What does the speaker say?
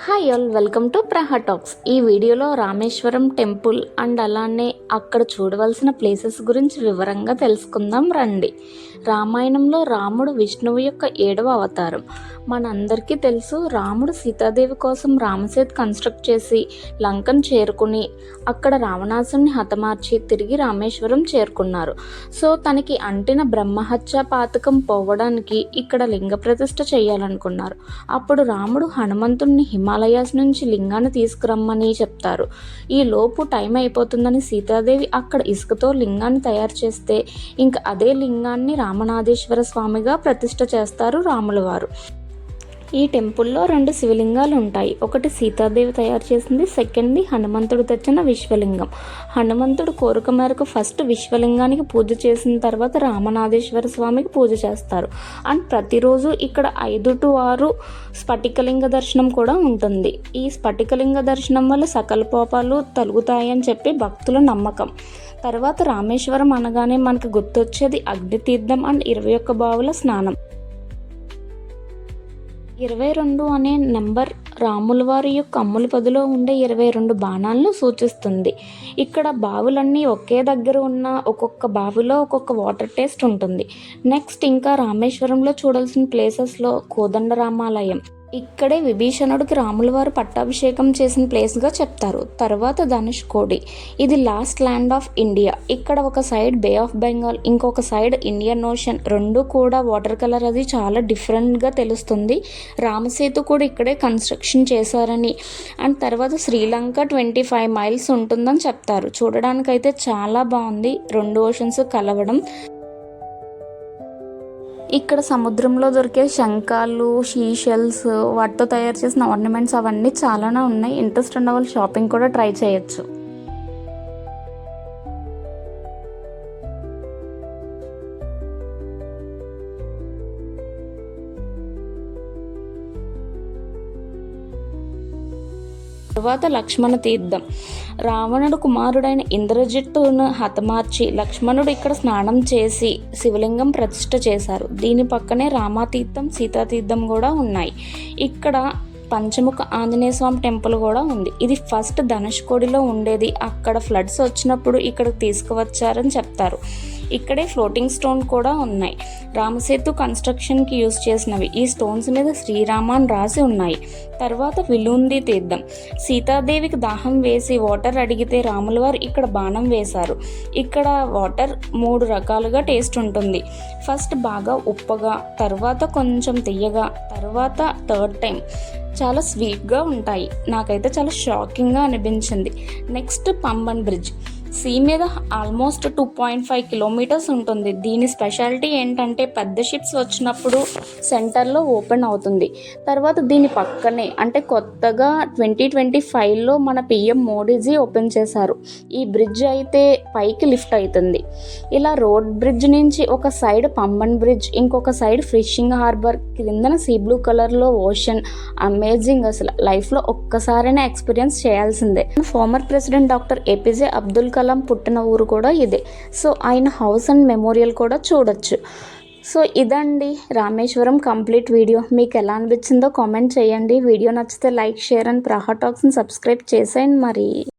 Hi all, welcome to Praha talks. ఈ వీడియోలో Rameswaram temple and అలానే అక్కడ చూడవలసిన ప్లేసెస్ గురించి వివరంగా తెలుసుకుందాం రండి. రామాయణంలో రాముడు విష్ణువు యొక్క 7వ అవతారం. మనందరికీ తెలుసు, రాముడు సీతాదేవి కోసం రామసేతు కన్స్ట్రక్ట్ చేసి లంకను చేరుకుని అక్కడ రావణాసుని హతమార్చి తిరిగి రామేశ్వరం చేరుకున్నారు. సో తనకి అంటిన బ్రహ్మహత్య పాతకం పోవడానికి ఇక్కడ లింగ ప్రతిష్ఠ చేయాలనుకున్నారు. అప్పుడు రాముడు హనుమంతుడిని హిమాలయాస్ నుంచి లింగాన్ని తీసుకురమ్మని చెప్తారు. ఈ లోపు టైం అయిపోతుందని సీతాదేవి అక్కడ ఇసుకతో లింగాన్ని తయారు చేస్తే ఇంకా అదే లింగాన్ని రామనాథేశ్వర స్వామిగా ప్రతిష్ఠ చేస్తారు రాముల వారు. ఈ టెంపుల్లో 2 శివలింగాలు ఉంటాయి. ఒకటి సీతాదేవి తయారు చేసింది, సెకండ్ది హనుమంతుడు తెచ్చిన విశ్వలింగం. హనుమంతుడు కోరిక మేరకు ఫస్ట్ విశ్వలింగానికి పూజ చేసిన తర్వాత రామనాథేశ్వర స్వామికి పూజ చేస్తారు. అండ్ ప్రతిరోజు ఇక్కడ 5 to 6 స్ఫటికలింగ దర్శనం కూడా ఉంటుంది. ఈ స్ఫటికలింగ దర్శనం వల్ల సకల పాపాలు తొలగుతాయని చెప్పి భక్తుల నమ్మకం. తర్వాత రామేశ్వరం అనగానే మనకు గుర్తొచ్చేది అగ్నితీర్థం అండ్ 21 బావుల స్నానం. 22 అనే నెంబర్ రాముల వారి యొక్క అమ్ముల పదిలో ఉండే 22 బాణాలను సూచిస్తుంది. ఇక్కడ బావులన్నీ ఒకే దగ్గర ఉన్న ఒక్కొక్క బావిలో ఒక్కొక్క వాటర్ టేస్ట్ ఉంటుంది. నెక్స్ట్ ఇంకా రామేశ్వరంలో చూడాల్సిన ప్లేసెస్లో కోదండరామాలయం. ఇక్కడే విభీషణుడికి రాముల వారు పట్టాభిషేకం చేసిన ప్లేస్గా చెప్తారు. తర్వాత ధనుష్కోడి, ఇది లాస్ట్ ల్యాండ్ ఆఫ్ ఇండియా. ఇక్కడ ఒక సైడ్ బే ఆఫ్ బెంగాల్, ఇంకొక సైడ్ ఇండియన్ ఓషన్. రెండు కూడా వాటర్ కలర్ అది చాలా డిఫరెంట్గా తెలుస్తుంది. రామసేతు కూడా ఇక్కడే కన్స్ట్రక్షన్ చేశారని. అండ్ తర్వాత శ్రీలంక 25 మైల్స్ ఉంటుందని చెప్తారు. చూడడానికైతే చాలా బాగుంది, 2 ఓషన్స్ కలవడం. ఇక్కడ సముద్రంలో దొరికే శంఖాలు, షీషెల్స్, వాటితో తయారు చేసిన ఆర్నమెంట్స్ అవన్నీ చాలానే ఉన్నాయి. ఇంట్రెస్ట్ ఉన్న వాళ్ళు షాపింగ్ కూడా ట్రై చేయొచ్చు. తర్వాత లక్ష్మణ తీర్థం. రావణుడు కుమారుడైన ఇంద్రజిత్తును హతమార్చి లక్ష్మణుడు ఇక్కడ స్నానం చేసి శివలింగం ప్రతిష్ఠ చేశారు. దీని పక్కనే రామతీర్థం, సీతాతీర్థం కూడా ఉన్నాయి. ఇక్కడ పంచముఖ ఆంజనేయ స్వామి టెంపుల్ కూడా ఉంది. ఇది ఫస్ట్ ధనుష్కోడిలో ఉండేది. అక్కడ ఫ్లడ్స్ వచ్చినప్పుడు ఇక్కడికి తీసుకువచ్చారని చెప్తారు. ఇక్కడే ఫ్లోటింగ్ స్టోన్ కూడా ఉన్నాయి, రామసేతు కన్స్ట్రక్షన్కి యూజ్ చేసినవి. ఈ స్టోన్స్ మీద శ్రీరామ అని రాసి ఉన్నాయి. తర్వాత విలుంది తీర్థం. సీతాదేవికి దాహం వేసి వాటర్ అడిగితే రాముల వారు ఇక్కడ బాణం వేశారు. ఇక్కడ వాటర్ 3 రకాలుగా టేస్ట్ ఉంటుంది. ఫస్ట్ బాగా ఉప్పగా, తర్వాత కొంచెం తియ్యగా, తర్వాత థర్డ్ టైం చాలా స్వీట్గా ఉంటాయి. నాకైతే చాలా షాకింగ్గా అనిపించింది. Next Pamban bridge. సీ మీద ఆల్మోస్ట్ 2.5 కిలోమీటర్స్ ఉంటుంది. దీని స్పెషాలిటీ ఏంటంటే పెద్ద షిప్స్ వచ్చినప్పుడు సెంటర్లో ఓపెన్ అవుతుంది. తర్వాత దీని పక్కనే అంటే కొత్తగా 2025లో మన పిఎం మోడీజీ ఓపెన్ చేశారు. ఈ బ్రిడ్జ్ అయితే పైకి లిఫ్ట్ అవుతుంది. ఇలా రోడ్ బ్రిడ్జ్ నుంచి ఒక సైడ్ పంబన్ బ్రిడ్జ్, ఇంకొక సైడ్ ఫిషింగ్ హార్బర్, క్రిందన సీ బ్లూ కలర్లో ఓషన్. అమేజింగ్, అసలు లైఫ్లో ఒక్కసారైనా ఎక్స్పీరియన్స్ చేయాల్సిందే. Former president doctor APJ Abdul Kalam పుట్టిన ఊరు కూడా ఇదే. సో ఆయన హౌస్ అండ్ మెమోరియల్ కూడా చూడొచ్చు. సో ఇదండి రామేశ్వరం కంప్లీట్ వీడియో. మీకు ఎలా అనిపించిందో కామెంట్ చేయండి. వీడియో నచ్చితే లైక్, షేర్ అండ్ ప్రహా టాక్స్ని సబ్స్క్రైబ్ చేసేయండి మరి.